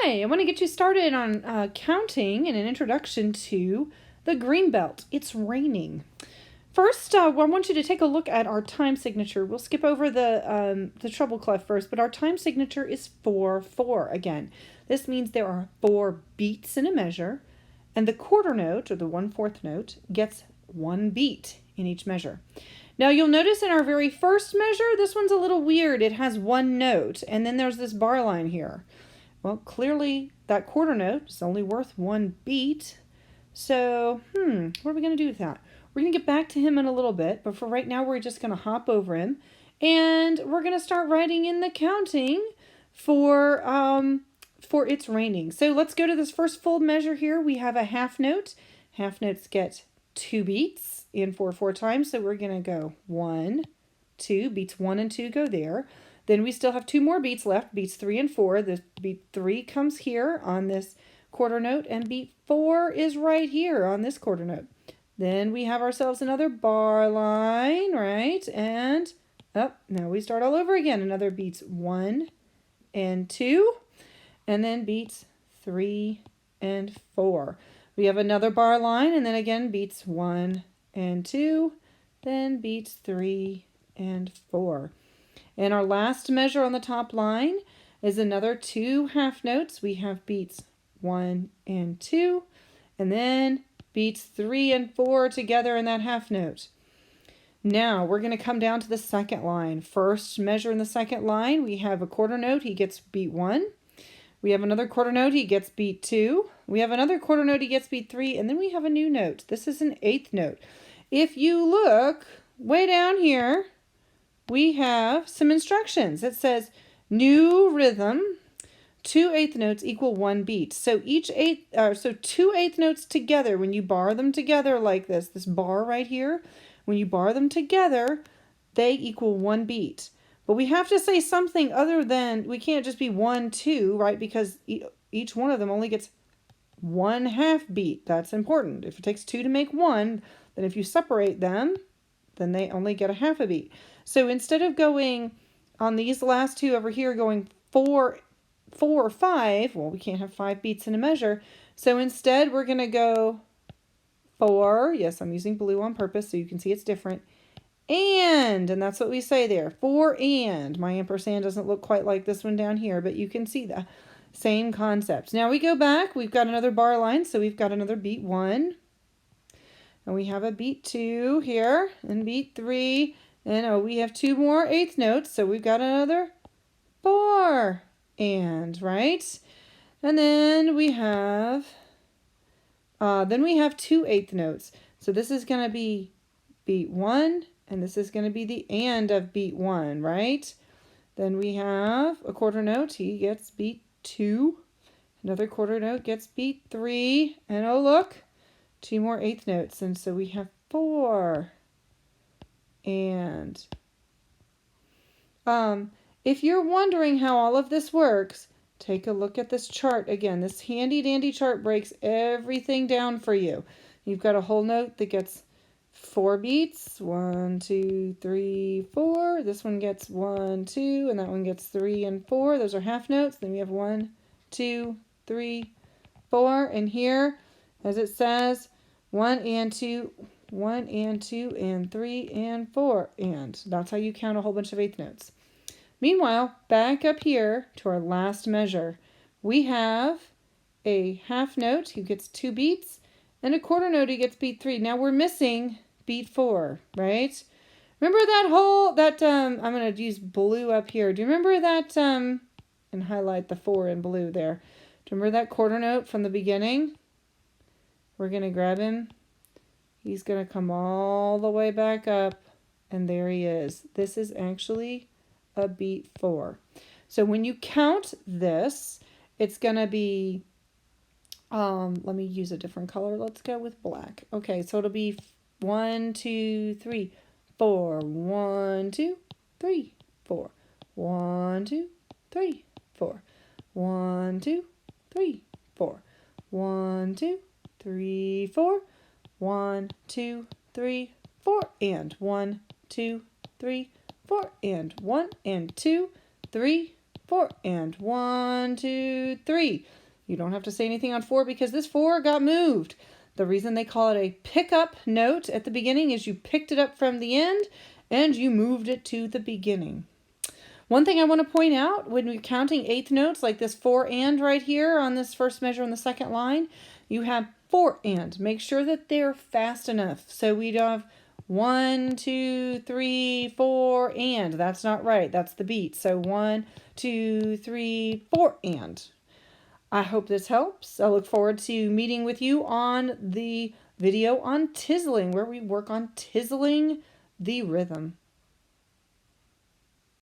Hi, I want to get you started on counting and an introduction to the green belt. It's raining. First, I want you to take a look at our time signature. We'll skip over the treble clef first, but our time signature is 4/4 again. This means there are 4 beats in a measure, and the quarter note, or the 1/4 note, gets 1 beat in each measure. Now you'll notice in our very first measure, this one's a little weird. It has 1 note, and then there's this bar line here. Well, clearly that quarter note is only worth 1 beat. So, what are we going to do with that? We're going to get back to him in a little bit, but for right now we're just going to hop over him. And we're going to start writing in the counting for It's Raining. So let's go to this first full measure here. We have a half note. Half notes get 2 beats in 4/4 times. So we're going to go 1, 2, beats 1 and 2 go there. Then we still have 2 more beats left, beats 3 and 4. The beat 3 comes here on this quarter note, and beat 4 is right here on this quarter note. Then we have ourselves another bar line, right? And now we start all over again. Another beats 1 and 2, and then beats 3 and 4. We have another bar line, and then again beats 1 and 2, then beats 3 and 4. And our last measure on the top line is another 2 half notes. We have beats 1 and 2, and then beats 3 and 4 together in that half note. Now we're going to come down to the second line. First measure in the second line, we have a quarter note. He gets beat 1. We have another quarter note. He gets beat 2. We have another quarter note. He gets beat 3. And then we have a new note. This is an 8th note. If you look way down here, we have some instructions. It says new rhythm, 2 8th notes equal 1 beat. So 2 8th notes together, when you bar them together like this bar right here, when you bar them together, they equal 1 beat. But we have to say something other than, we can't just be 1, 2, right? Because each one of them only gets 1/2 beat. That's important. If it takes 2 to make 1, then if you separate them, then they only get 1/2 a beat. So instead of going on these last 2 over here, going 4 or 5, well, we can't have 5 beats in a measure. So instead, we're going to go 4. Yes, I'm using blue on purpose so you can see it's different. And that's what we say there. 4 and. My ampersand doesn't look quite like this one down here, but you can see the same concept. Now we go back. We've got another bar line, so we've got another beat 1. And we have a beat 2 here, and beat 3. And we have 2 more 8th notes, so we've got another 4 and, right? And then we have 2 8th notes. So this is going to be beat 1, and this is going to be the and of beat 1, right? Then we have a quarter note. He gets beat 2. Another quarter note gets beat 3. And look, 2 more 8th notes. And so we have 4 and. If you're wondering how all of this works, take a look at this chart again. This handy dandy chart breaks everything down for you. You've got a whole note that gets 4 beats. 1, 2, 3, 4. This one gets 1, 2, and that one gets 3 and 4. Those are half notes. Then we have 1, 2, 3, 4. And here, as it says, 1 and 2, 1 and 2, and 3 and 4. And that's how you count a whole bunch of 8th notes. Meanwhile, back up here to our last measure, we have a half note who gets 2 beats, and a quarter note who gets beat 3. Now we're missing beat 4, right? Remember I'm going to use blue up here. Do you remember that, and highlight the 4 in blue there. Do you remember that quarter note from the beginning? We're going to grab him. He's going to come all the way back up, and there he is. This is actually a beat 4. So when you count this, it's going to be, let me use a different color. Let's go with black. Okay, so it'll be 1, 2, 3, 4. 1, 2, 3, 4. 1, 2, 3, 4. 1, 2, 3, 4. 1, 2, 3, 4. 1, 2, 3, 4. And 1, 2, 3, 4. And 1 and 2, 3, 4. And 1. 1, 2, 3. You don't have to say anything on 4 because this 4 got moved. The reason they call it a pickup note at the beginning is you picked it up from the end and you moved it to the beginning. One thing I want to point out when you're counting eighth notes, like this 4 and right here on this first measure on the second line, you have 4 and. Make sure that they're fast enough. So we have 1, 2, 3, 4 and. That's not right. That's the beat. So 1, 2, 3, 4 and. I hope this helps. I look forward to meeting with you on the video on tizzling, where we work on tizzling the rhythm.